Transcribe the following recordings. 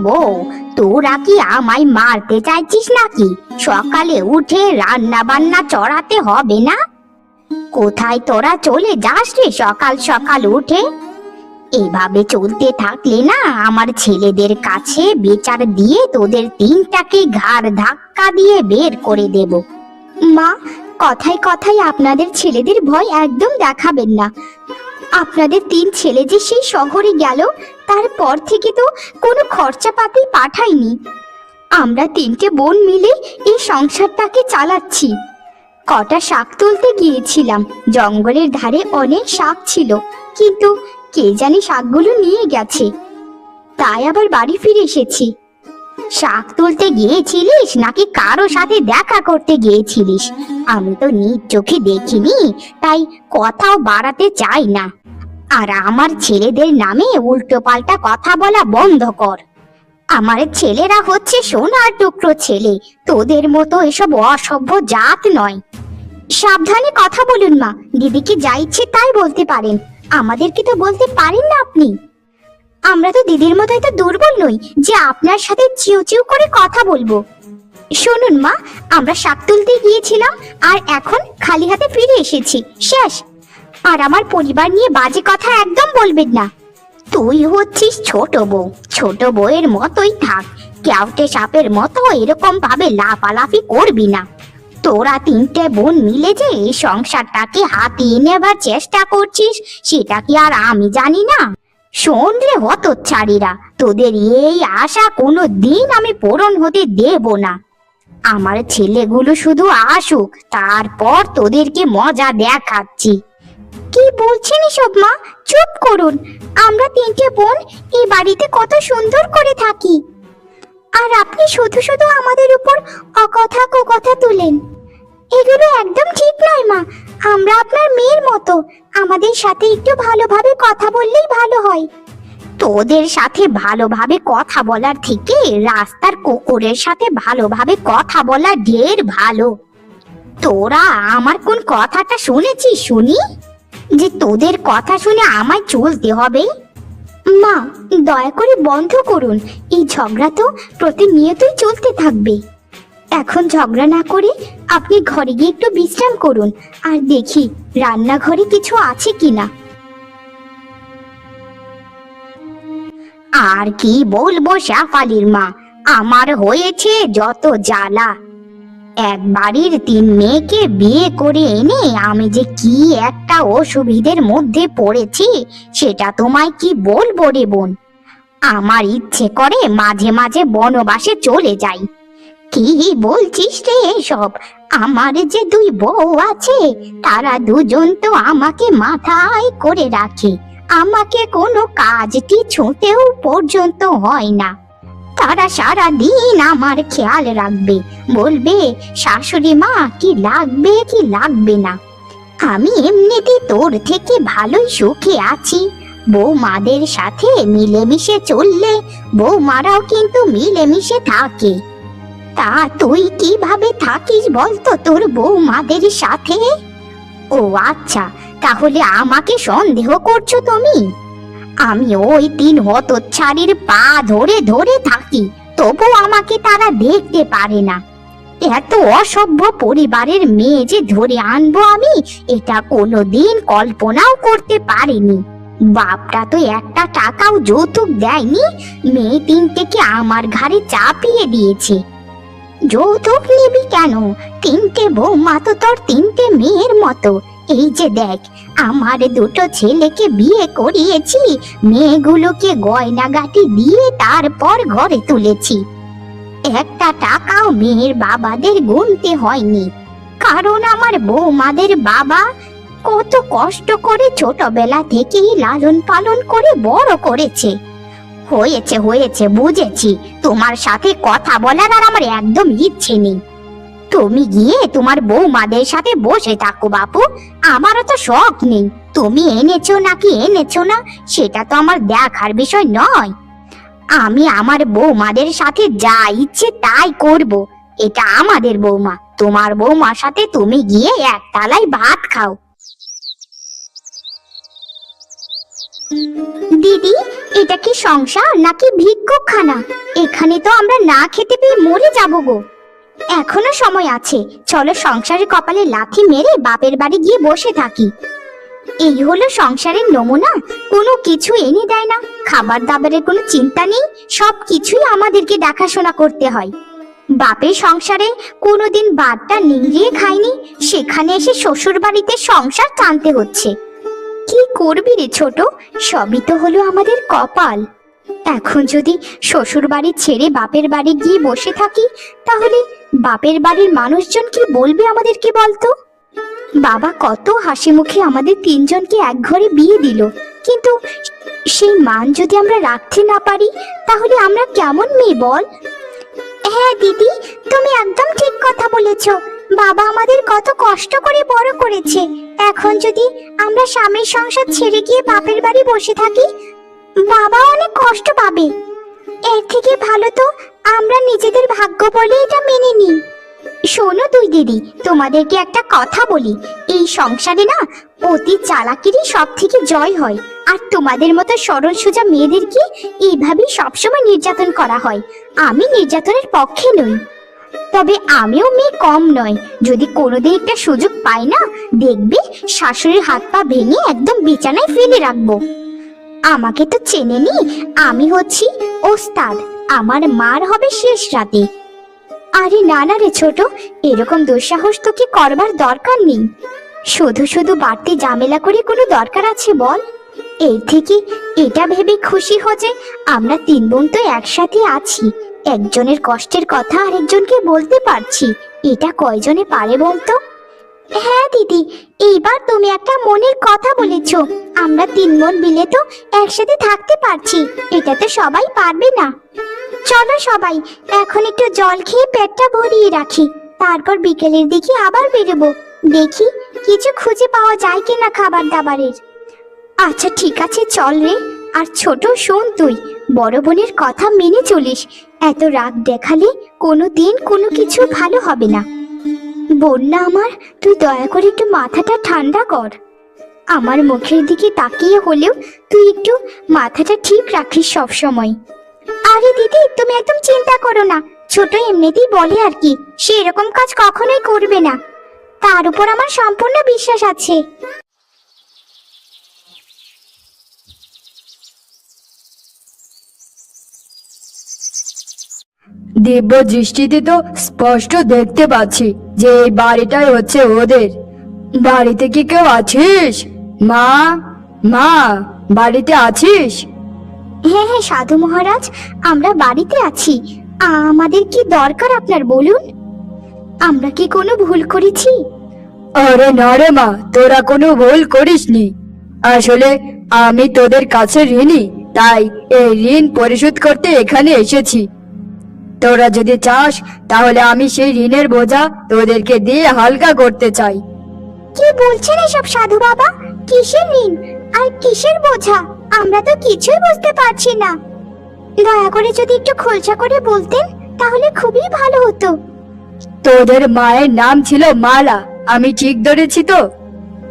বউ, তোরা কি আমায় মারতে চাইছিস নাকি? সকালে উঠে রান্না বান্না চড়াতে হবে না? কোথায় তোরা চলে যাস রে সকাল সকাল উঠে? এভাবে চলতে থাকলে না আমার ছেলেদের কাছে বিচার দিয়ে তোদের তিনটাকে ঘাড় ধাক্কা দিয়ে বের করে দেব। মা, কথায় কথায় আপনাদের ছেলেদের ভয় একদম দেখাবেন না। আপনাদের তিন ছেলে যে সেই শহরে গেল, তারপর থেকে তো কোনো খরচাপাতি পাঠাইনি। আমরা তিনটে বোন মিলে এই সংসারটাকে চালাচ্ছি। কটা শাক তুলতে গিয়েছিলাম, জঙ্গলের ধারে অনেক শাক ছিল, কিন্তু কে জানি শাকগুলো নিয়ে গেছে, তাই আবার বাড়ি ফিরে এসেছি। শাক তুলতে গিয়েছিলিস নাকি কারো সাথে দেখা করতে গিয়েছিলিস? আমি তো নিজ চোখে দেখিনি, তাই কথাও বাড়াতে চাই না। আর আমার ছেলেদের নামে উল্টো পাল্টা কথা বলা বন্ধ কর। আমার ছেলেরা হচ্ছে সোনার টুকরো ছেলে, তোদের মতো এসব অসভ্য জাত নয়। সাবধানে কথা বলুন মা, দিদিকে যা ইচ্ছে তাই বলতে পারেন, আমাদেরকে তো বলতে পারেন না আপনি। আমরা তো দিদির মতো এত দুর্বল নই যে আপনার সাথে চিউ চিউ করে কথা বলবো। শুনুন মা, আমরা শাক তুলতে গিয়েছিলাম আর এখন খালি হাতে ফিরে এসেছি, শেষ। আর আমার পরিবার নিয়ে বাজে কথা একদম বলবেন না। তুই হচ্ছিস ছোট বউ, ছোট বউয়ের মতোই থাক। ক্যাউটে সাপের মতো এরকম ভাবে লাফালাফি করবি না। তোরা তিনটে বোন মিলে যে এই সংসারটাকে হাতিয়ে নেবার চেষ্টা করছিস, সেটা কি আর আমি জানি না? শোন রে হতচ্ছাড়িরা, তোদের এই আশা কোনো দিন আমি পূরণ হতে দেব না। আমার ছেলেগুলো শুধু আসুক, তারপর তোদেরকে মজা দেখাচ্ছি। কি বলছেন এসব মা? চুপ করুন। আমরা তিনটে বোন এই বাড়িতে কত সুন্দর করে থাকি, আর আপনি শুধু শুধু আমাদের উপর অকথা কুকথা তুলেন। এগুলো একদম ঠিক নয় মা। আমরা আপনার মেয়ের মতো, আমাদের সাথে একটু ভালোভাবে কথা বললেই ভালো হয়। তোদের সাথে ভালোভাবে কথা বলার থেকে রাস্তার কুকুরের সাথে ভালোভাবে কথা বলা ঢের ভালো। তোরা আমার কোন কথাটা শুনেছিস শুনি, যে তোদের কথা শুনে আমায় চলতে হবে? মা, দয়া করে বন্ধ করুন। এই ঝগড়া তো প্রতিনিয়তই চলতে থাকবে। এখন ঝগড়া না করে আপনি ঘরে গিয়ে একটু বিশ্রাম করুন, আর দেখি রান্নাঘরে কিছু আছে কিনা। আর কি বলবো শেফালির মা, আমার হয়েছে যত জ্বালা। এক বাড়ির তিন মেয়েকে বিয়ে করে এনে আমি যে কি একটা অসুবিধের মধ্যে পড়েছি, সেটা তোমায় কি বলবো রে বোন। আমার ইচ্ছে করে মাঝে মাঝে বনবাসে চলে যাই। কি বলছিস রে এসব? আমার যে দুই বউ আছে, তারা দুজন তো আমাকে মাথায় করে রাখে। আমাকে কোনো কাজটি ছুঁতেও পর্যন্ত হয় না। তারা সারা দিন আমার খেয়াল রাখবে, বলবে শাশুড়ি মা কি লাগবে কি লাগবে না। আমি এমনিতে তোর থেকে ভালোই সুখে আছি। বৌমাদের সাথে মিলেমিশে চললে বৌমারাও কিন্তু মিলেমিশে থাকে। তা তুই কিভাবে থাকিস বলতো তোর বৌমাদের সাথে? ও আচ্ছা, তাহলে আমাকে সন্দেহ করছো তুমি? আমি ওই তিন হতচ্ছাড়ির পা ধরে ধরে থাকি, তবু আমাকে তারা দেখতে পারে না। এত অসভ্য পরিবারের মেয়ে যে ধরে আনবো আমি, এটা কোনোদিন কল্পনাও করতে পারিনি। বাপটা তো একটা টাকাও যৌতুক দেয়নি, মেয়ে তিনটেকে আমার ঘাড়ে চাপিয়ে দিয়েছে। যৌতুক নিবি কেন? তিনটে বৌমা তো তোর তিনটে মেয়ের মতো। এই যে দেখ, আমার দুটো ছেলেকে বিয়ে করিয়েছি, মেয়েগুলোকে গয়নাগাটি দিয়ে তারপর ঘরে তুলেছি। একটা টাকাও মেয়ের বাবাদের গুনতে হয়নি, কারণ আমার বৌমাদের বাবা কত কষ্ট করে ছোটবেলা থেকেই লালন পালন করে বড় করেছে। হয়েছে হয়েছে, বুঝেছি। তোমার সাথে কথা বলার আর আমার একদম ইচ্ছে নেই। তুমি গিয়ে তোমার বৌমাদের সাথে বসে থাকো বাপু, আমারও তো শখ নেই। তুমি এনেছো নাকি এনেছো না, সেটা তো আমার দেখার বিষয় নয়। আমি আমার বৌমাদের সাথে যা ইচ্ছে তাই করব। এটা আমাদের বৌমা, তোমার বৌমার সাথে তুমি গিয়ে একতলায় ভাত খাও। দিদি, এটা কি সংসার নাকি ভিক্ষুকখানা? এখানে তো আমরা না খেতে পেয়ে মরে যাবো গো। এখনো সময় আছে, চলো সংসারের কপালে লাথি মেরে বাপের বাড়ি গিয়ে বসে থাকি। এই হলো সংসারের নমুনা, কোনো কিছু এনে দেয় না, খাবার দাবারের কোনো চিন্তা নেই, সব কিছুই আমাদেরকে দেখাশোনা করতে হয়। বাপের সংসারে কোনোদিন ভাতটা নিংড়িয়ে খাইনি, সেখানে এসে শ্বশুর বাড়িতে সংসার টানতে হচ্ছে। কি করবি রে ছোট, সবই তো হলো আমাদের কপাল। এখন যদি শ্বশুর বাড়ি ছেড়ে বাপের বাড়ি গিয়ে বসে থাকি, তাহলে বাপের বাড়ির মানুষজন কি বলবে আমাদেরকে বলতো? বাবা কত হাসি মুখে আমাদের তিনজনকে এক ঘরে বিয়ে দিল, কিন্তু সেই মান যদি আমরা রাখতে না পারি, তাহলে আমরা কেমন মেয়ে বল? হ্যাঁ দিদি, তুমি একদম ঠিক কথা বলেছো। বাবা আমাদের কত কষ্ট করে বড় করেছে, এখন যদি আমরা স্বামীর সংসার ছেড়ে গিয়ে বাপের বাড়ি বসে থাকি, বাবা অনেক কষ্ট পাবে। এর থেকে ভালো তো আমরা নিজেদের ভাগ্য বলে এটা মেনে নিই। শোনো দুই দিদি, তোমাদেরকে একটা কথা বলি, এই সংসারে না অতি চালাকিরই সব থেকে জয় হয়, আর তোমাদের মতো সরল সোজা মেয়েদেরকে এইভাবেই সবসময় নির্যাতন করা হয়। আমি নির্যাতনের পক্ষে নই, তবে আমিও মেয়ে কম নয়। যদি কোনোদিন একটা সুযোগ পাই না, দেখবে শাশুড়ির হাত পা ভেঙে একদম বিছানায় ফেলে রাখবো। আমাকে তো চেনেনি, আমি হচ্ছি ওস্তাদ, আমার মার হবে শেষ রাতে। আরে না না রে ছোট, এরকম দুঃসাহস তোকে করবার দরকার নেই। শুধু শুধু বাড়তি ঝামেলা করে কোনো দরকার আছে বল? এর থেকে এটা ভেবে খুশি হ যে আমরা তিন বোন তো একসাথে আছি, একজনের কষ্টের কথা আরেকজনকে বলতে পারছি। এটা কয়জনে পারে বলতো? হ্যাঁ দিদি, এইবার তুমি একটা মনের কথা বলেছ। আমরা তিন বোন মিলে তো একসাথে থাকতে পারছি, এটা তো সবাই পারবে না। চলো সবাই এখন একটু জল খেয়ে পেটটা ভরিয়ে রাখি, তারপর বিকেলের দিকে আবার বেরোবো, দেখি কিছু খুঁজে পাওয়া যায় কিনা খাবার দাবারের। আচ্ছা ঠিক আছে, চল রে। আর ছোট শোন, তুই বড় বোনের কথা মেনে চলিস, এত রাগ দেখালে কোনো দিন কোনো কিছু ভালো হবে না। বন্যা আমার, তুই দয়া করে একটু মাথাটা ঠান্ডা কর। আমার মুখের দিকে তাকিয়ে হলেও তুই একটু মাথাটা ঠিক রাখিস সব সময়। আরে দিদি, তুমি একদম চিন্তা করো না, ছোট এমনিতেই বলে আর কি, সে এরকম কাজ কখনোই করবে না, তার উপর আমার সম্পূর্ণ বিশ্বাস আছে। দিব্য দৃষ্টিতে তো স্পষ্ট দেখতে পাচ্ছি যে এই বাড়িটাই হচ্ছে ওদের। বাড়িতে কি কেউ আছিস? মা, মা, বাড়িতে আছিস? হ্যাঁ হ্যাঁ সাধু মহারাজ, আমরা বাড়িতে আছি। আমাদের কি দরকার আপনার বলুন? আমরা কি কোনো ভুল করেছি? আরে না রে মা, তোরা কোনো ভুল করিসনি। আসলে আমি তোদের কাছে ঋণী, তাই এই ঋণ পরিশোধ করতে এখানে এসেছি। তোরা যদি চাস তাহলে আমি সেই ঋণের বোঝা তোদেরকে দিয়ে হালকা করতে চাই। কি বলছেন এসব সাধু বাবা? কিসের ঋণ আর কিসের বোঝা? আমরা তো কিছুই বুঝতে পারছি না। দয়া করে যদি একটু খোলসা করে বলতেন তাহলে খুবই ভালো হতো। তোদের মায়ের নাম ছিল মালা, আমি ঠিক ধরেছি তো?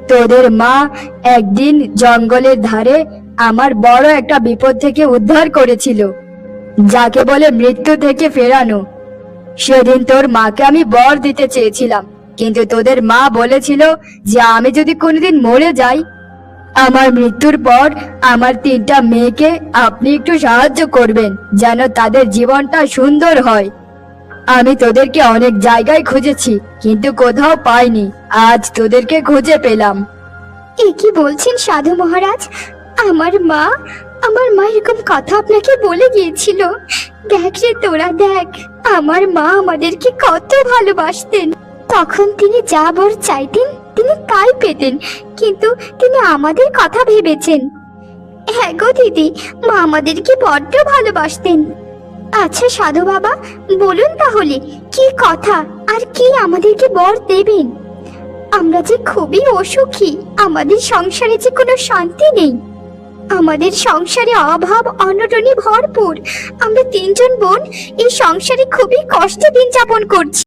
তোদের মা একদিন জঙ্গলের ধারে আমার বড় একটা বিপদ থেকে উদ্ধার করেছিল, যাকে বলে মৃত্যু থেকে ফেরানো। সেদিন তোর মাকে আমি বর দিতে চেয়েছিলাম, কিন্তু তোদের মা বলেছিল যে আমি যদি কোনোদিন মরে যাই, আমার মৃত্যুর পর আমার তিনটা মেয়েকে আপনি একটু সাহায্য করবেন যেন তাদের জীবনটা সুন্দর হয়। আমি তোদেরকে অনেক জায়গায় খুঁজেছি, কিন্তু কোথাও পাইনি। আজ তোদেরকে খুঁজে পেলাম। এ কি বলছেন সাধু মহারাজ? আমার মা এরকম কথা আপনাকে বলে গিয়েছিল? দেখ রে তোরা, দেখ আমার মা আমাদেরকে কত ভালোবাসতেন। তখন তিনি যা বর চাইতেন তিনি তাই পেতেন, কিন্তু তিনি আমাদের কথা ভেবেছেন। হ্যাঁ গো দিদি, মা আমাদেরকে বড্ড ভালোবাসতেন। আচ্ছা সাধু বাবা, বলুন তাহলে কি কথা, আর কি আমাদেরকে বর দেবেন? আমরা যে খুবই অসুখী, আমাদের সংসারে যে কোনো শান্তি নেই, আমাদের সংসারে অভাব অনটনে ভরপুর। আমরা তিনজন বোন এই সংসারে খুবই কষ্টে দিন যাপন করছি।